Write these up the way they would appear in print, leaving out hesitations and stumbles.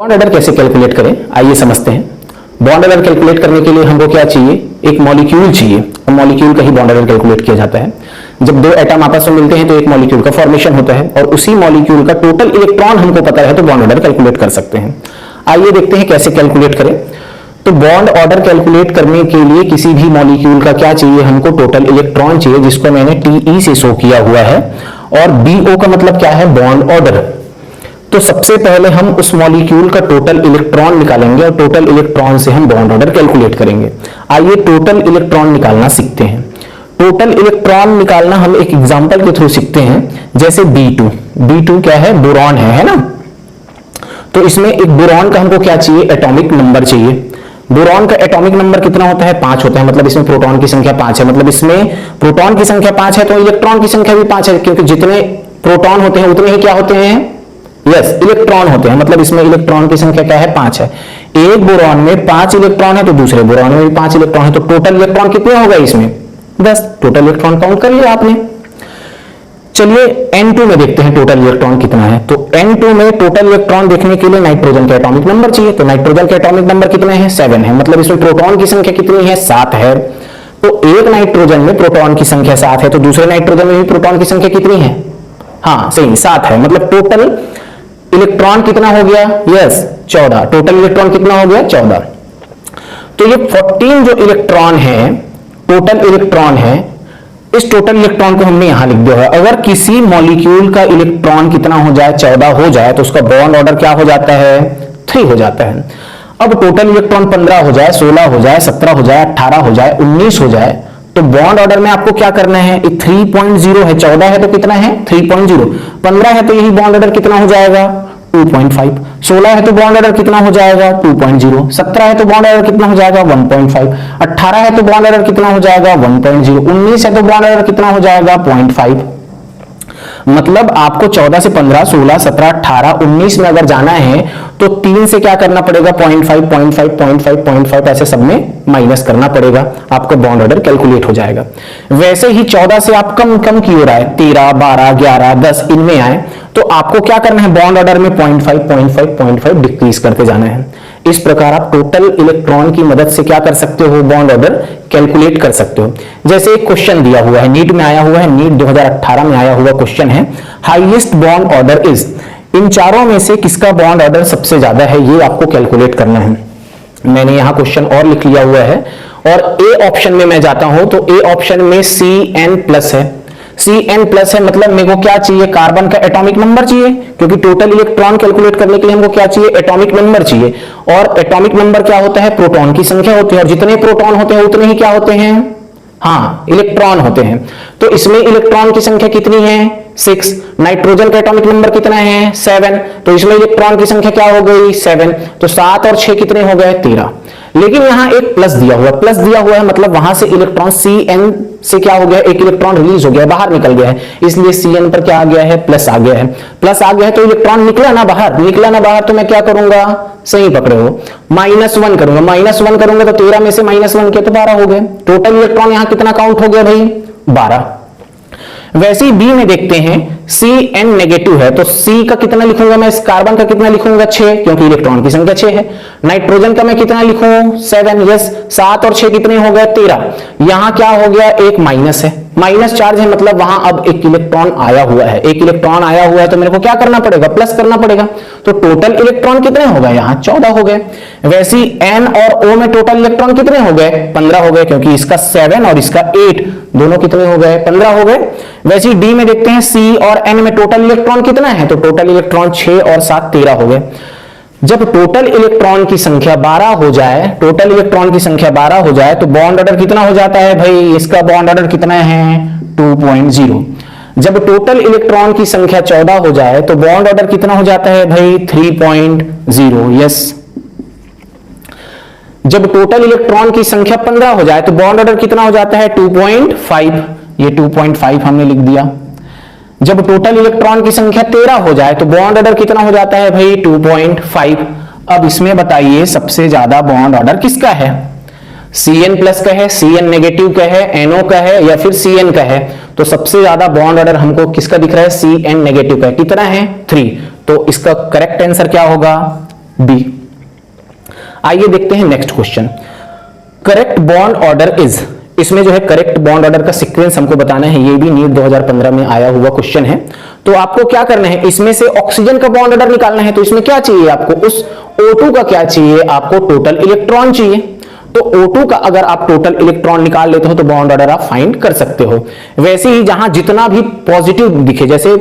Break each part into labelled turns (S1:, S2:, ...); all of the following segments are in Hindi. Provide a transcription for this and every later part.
S1: बॉन्ड ऑर्डर कैसे कैलकुलेट करें, आइए समझते हैं। बॉन्ड ऑर्डर कैलकुलेट करने के लिए हमको क्या चाहिए, एक मॉलिक्यूल चाहिए। और मॉलिक्यूल का ही बॉन्ड ऑर्डर कैलकुलेट किया जाता है। जब दो एटम आपस में मिलते हैं तो एक मॉलिक्यूल का फॉर्मेशन होता है और उसी मॉलिक्यूल का टोटल इलेक्ट्रॉन हमको पता है तो बॉन्ड ऑर्डर कैलकुलेट कर सकते हैं। आइए देखते हैं कैसे कैलकुलेट करें। तो बॉन्ड ऑर्डर कैलकुलेट करने के लिए किसी भी मॉलिक्यूल का क्या चाहिए, हमको टोटल इलेक्ट्रॉन चाहिए, जिसको मैंने TE से शो किया हुआ है। और BO का मतलब क्या है, बॉन्ड ऑर्डर। तो सबसे पहले हम उस मॉलिक्यूल का टोटल इलेक्ट्रॉन निकालेंगे और टोटल इलेक्ट्रॉन से हम बॉन्ड ऑर्डर कैलकुलेट करेंगे। आइए टोटल इलेक्ट्रॉन निकालना सीखते हैं। टोटल इलेक्ट्रॉन निकालना हम एक एग्जांपल के थ्रू सीखते हैं। जैसे B2 क्या है, बोरॉन है ना। तो इसमें एक बोरॉन का हमको क्या चाहिए, एटॉमिक नंबर चाहिए। बोरॉन का एटॉमिक नंबर कितना होता है, 5 होता है। मतलब इसमें प्रोटॉन की संख्या 5 है। मतलब इसमें प्रोटॉन की संख्या 5 है तो इलेक्ट्रॉन की संख्या भी 5 है, क्योंकि जितने प्रोटॉन होते हैं उतने ही क्या होते हैं, यस, इलेक्ट्रॉन होते हैं। मतलब इसमें इलेक्ट्रॉन की संख्या क्या है, 5 है। एक बोरॉन में 5 इलेक्ट्रॉन है तो दूसरे बोरॉन में भी 5 इलेक्ट्रॉन है। तो टोटल इलेक्ट्रॉन कितने हो गए इसमें, 10। टोटल इलेक्ट्रॉन काउंट कर लिया आपने। चलिए N2 में देखते हैं टोटल इलेक्ट्रॉन कितना है। तो N2 में टोटल इलेक्ट्रॉन देखने के लिए नाइट्रोजन का एटॉमिक नंबर चाहिए। तो नाइट्रोजन का एटॉमिक नंबर कितने हैं, 7 है। मतलब इसमें प्रोटॉन की संख्या कितनी है, 7 है। तो एक नाइट्रोजन में प्रोटॉन की संख्या 7 है तो दूसरे नाइट्रोजन में भी प्रोटॉन की संख्या कितनी है, हाँ सही, 7 है। मतलब टोटल इलेक्ट्रॉन कितना हो गया, यस 14। टोटल इलेक्ट्रॉन कितना हो गया, 14। तो ये 14 जो इलेक्ट्रॉन है, टोटल इलेक्ट्रॉन है, इस टोटल इलेक्ट्रॉन को हमने यहां लिख दिया है। अगर किसी मॉलिक्यूल का इलेक्ट्रॉन कितना हो जाए, 14 हो जाए, तो उसका बॉन्ड ऑर्डर क्या हो जाता है, 3 हो जाता है। अब टोटल इलेक्ट्रॉन 15 हो जाए, 16 हो जाए, 17 हो जाए, 18 हो जाए, 19 हो जाए, तो बॉन्ड ऑर्डर में आपको क्या करना है, 3.0 है। 14 है तो कितना है, 3.0। 15 है तो यही बॉन्ड ऑर्डर कितना हो जाएगा, 2.5। 16 है तो बॉन्ड ऑर्डर कितना हो जाएगा, 2.0। 17 है तो बॉन्ड ऑर्डर कितना हो जाएगा, 1.5। 18 है तो बॉन्ड ऑर्डर कितना हो जाएगा, 1.0। 19 है तो बॉन्ड ऑर्डर कितना हो जाएगा, 0.5। मतलब आपको 14 से 15, 16, 17, 18, 19 में अगर जाना है तो 3 से क्या करना पड़ेगा, 0.5, 0.5, 0.5, 0.5 ऐसे सब में माइनस करना पड़ेगा। आपका बॉन्ड ऑर्डर कैलकुलेट हो जाएगा। वैसे ही 14 से आप कम कम की ओर आए, 13, 12, 11, 10 इनमें आए तो आपको क्या करना है, बॉन्ड ऑर्डर में 0.5, 0.5, 0.5 डिक्रीज करते जाना है। इस प्रकार आप टोटल इलेक्ट्रॉन की मदद से क्या कर सकते हो, बॉन्ड ऑर्डर कैलकुलेट कर सकते हो। जैसे एक क्वेश्चन दिया हुआ है, नीट में आया हुआ है, नीट 2018 में आया हुआ क्वेश्चन है, हाईएस्ट बॉन्ड ऑर्डर इज, इन चारों में से किसका बॉन्ड ऑर्डर सबसे ज्यादा है, ये आपको कैलकुलेट करना है। मैंने यहां क्वेश्चन और लिख लिया हुआ है। और ए ऑप्शन में मैं जाता हूं तो ए ऑप्शन में CN+ है। CN+ है, मतलब मेरे को क्या चाहिए, कार्बन का एटॉमिक नंबर चाहिए, क्योंकि टोटल इलेक्ट्रॉन कैलकुलेट करने के लिए हमको क्या चाहिए, एटॉमिक नंबर चाहिए। और एटॉमिक नंबर क्या होता है, प्रोटॉन की संख्या होती है, और जितने प्रोटॉन होते हैं उतने ही क्या होते हैं, हाँ इलेक्ट्रॉन होते हैं। तो इसमें इलेक्ट्रॉन की संख्या कितनी है, 6। नाइट्रोजन का एटॉमिक नंबर कितना है, 7। तो इसमें इलेक्ट्रॉन की संख्या क्या हो गई, 7। तो 7 और 6 कितने हो गए, 13। लेकिन यहां एक प्लस दिया हुआ है, प्लस दिया हुआ है मतलब वहां से इलेक्ट्रॉन CN से क्या हो गया, एक इलेक्ट्रॉन रिलीज हो गया, बाहर निकल गया है, इसलिए CN पर क्या आ गया है, प्लस आ गया है। प्लस आ गया है तो इलेक्ट्रॉन निकला ना बाहर, निकला ना बाहर, तो मैं क्या करूंगा, सही पकड़े हो, -1 करूंगा। -1 करूंगा तो 13 में से -1 किया तो 12 हो गए। टोटल इलेक्ट्रॉन यहां कितना काउंट हो गया भाई, 12। वैसे ही बी में देखते हैं, CN- है तो C का कितना लिखूंगा मैं, इस कार्बन का कितना लिखूंगा, 6, क्योंकि इलेक्ट्रॉन की संख्या 6 है। नाइट्रोजन का मैं कितना लिखूं, 7, यस। 7 और 6 कितने हो गए, 13। यहां क्या हो गया, एक माइनस है, माइनस चार्ज है, मतलब वहां अब एक इलेक्ट्रॉन आया हुआ है। एक इलेक्ट्रॉन आया हुआ है तो मेरे को क्या करना पड़ेगा, प्लस करना पड़ेगा। तो टोटल इलेक्ट्रॉन कितने हो गए, यहां 14 हो गए। वैसे ही N और O में टोटल इलेक्ट्रॉन कितने हो गए, 15 हो गए, क्योंकि इसका 7 और इसका 8, दोनों कितने हो गए, 15 हो गए। वैसे ही D में देखते हैं, C और N में टोटल इलेक्ट्रॉन कितना है, तो टोटल इलेक्ट्रॉन 6 और 7 13 हो गए। जब टोटल इलेक्ट्रॉन की संख्या 12 हो जाए, टोटल इलेक्ट्रॉन की संख्या 12 हो जाए तो बॉन्ड ऑर्डर कितना हो जाता है भाई, इसका बॉन्ड ऑर्डर कितना है, 2.0। जब टोटल इलेक्ट्रॉन की संख्या 14 हो जाए तो बॉन्ड ऑर्डर कितना हो जाता है भाई, 3.0, यस। जब टोटल इलेक्ट्रॉन की संख्या 15 हो जाए तो बॉन्ड ऑर्डर कितना हो जाता है, 2.5, ये 2.5 हमने लिख दिया। जब टोटल इलेक्ट्रॉन की संख्या 13 हो जाए तो बॉन्ड ऑर्डर कितना हो जाता है भाई, 2.5। अब इसमें बताइए सबसे ज्यादा बॉन्ड ऑर्डर किसका है, CN+ का है, CN- का है, NO का है, या फिर CN का है। तो सबसे ज्यादा बॉन्ड ऑर्डर हमको किसका दिख रहा है, CN- का है। कितना है, 3। तो इसका करेक्ट आंसर क्या होगा, बी। आइए देखते हैं next question. Correct bond order is, इसमें जो है करेक्ट बॉन्ड ऑर्डर का सीक्वेंस हमको बताना है। ये भी नीट 2015 में आया हुआ क्वेश्चन है। तो आपको क्या करना है, इसमें से ऑक्सीजन का बॉन्ड ऑर्डर निकालना है। तो इसमें क्या चाहिए आपको, उस O2 का क्या चाहिए, आपको टोटल इलेक्ट्रॉन चाहिए। तो O2 का अगर आप टोटल इलेक्ट्रॉन निकाल लेते हो तो बॉन्ड ऑर्डर आप फाइंड कर सकते हो। वैसे ही जहां जितना भी पॉजिटिव दिखे, जैसे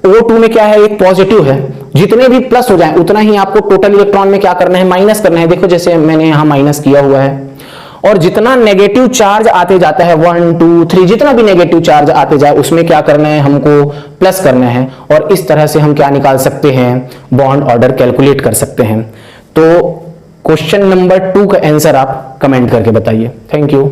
S1: O2 में क्या है, एक पॉजिटिव है, जितने भी प्लस हो जाए उतना ही आपको टोटल इलेक्ट्रॉन में क्या करना है, माइनस करना है। देखो जैसे मैंने यहां माइनस किया हुआ है। और जितना नेगेटिव चार्ज आते जाता है 1 2 3, जितना भी नेगेटिव चार्ज आते जाए उसमें क्या करना है, हमको प्लस करना है। और इस तरह से हम क्या निकाल सकते हैं, बॉन्ड ऑर्डर कैलकुलेट कर सकते हैं। तो क्वेश्चन नंबर 2 का आंसर आप कमेंट करके बताइए। Thank you.